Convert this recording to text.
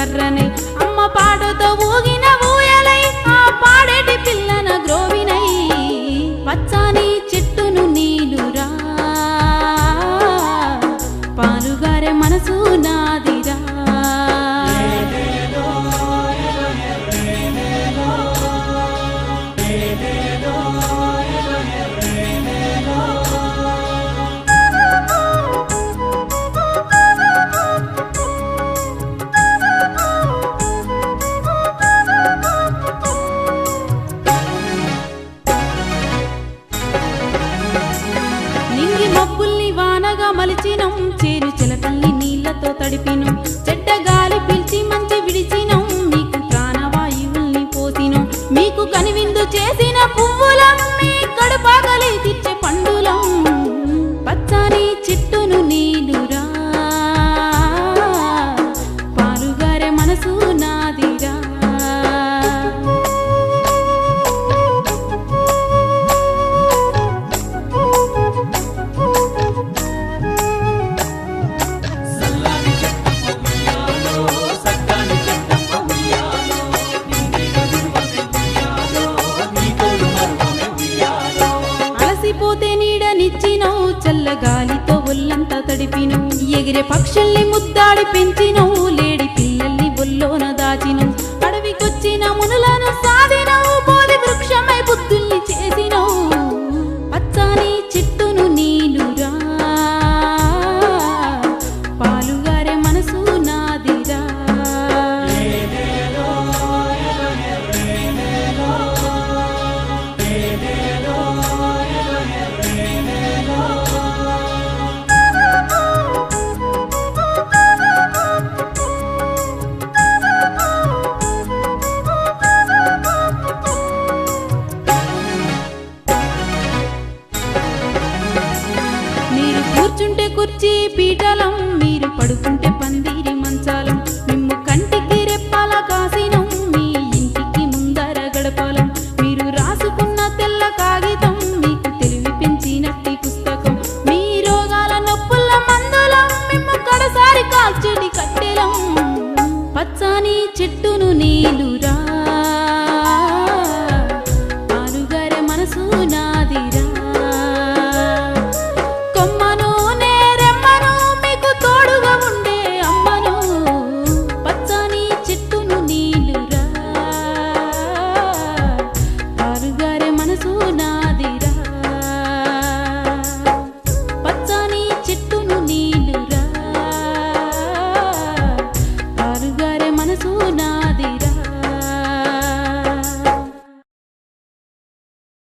కర్రనై అమ్మ పాటతో ఊగిన ఊయలై ఆ పాడేటి పిల్లన గ్రోవినై పచ్చాని చెట్టును నీలురా పాలుగారే మనసు నాదిరా మబ్బుల్ని వానగా మలిచినం చేరు చిలకల్ని నీళ్లతో తడిపినం చెడ్డ గాలి పిలిచి మంచి విడిచినం మీకు ప్రాణవాయువుల్ని పోసినం మీకు కనివిందు చేసిన పువ్వులం మీ కడుపాగలి తీర్చే పండులం పచ్చాని చెట్టును నీలురా పాలుగారే మనసు నాదిరా పోతే నీడనిచ్చినవు చల్లగాలితో ఒళ్ళంతా తడిపినవు ఎగిరే పక్షుల్ని ముద్దాడి పెంచినవు లేడి పిల్లల్ని బొల్లోన దాచినవు అడవికొచ్చిన మునులను సాధినవు బోధి వృక్షమై బుద్ధుల్ని చేసినవు పచ్చాని చెట్టును నీలురా పాలుగారే మనసు నాదిరా మీరు కూర్చుంటే కుర్చీ పీఠలం మీరు పడుకుంటే పందిరి మంచాలం మిమ్ము కంటికి రెప్పాల కాసినం మీ ఇంటికి ముందర గడపాలం మీరు రాసుకున్న తెల్ల కాగితం మీకు తెలివి పెంచినట్టి పుస్తకం మీ రోగాల నొప్పుల మందులం మిమ్ము కడసారి కాల్చెడి కట్టెలం పచ్చాని చెట్టును నీలురా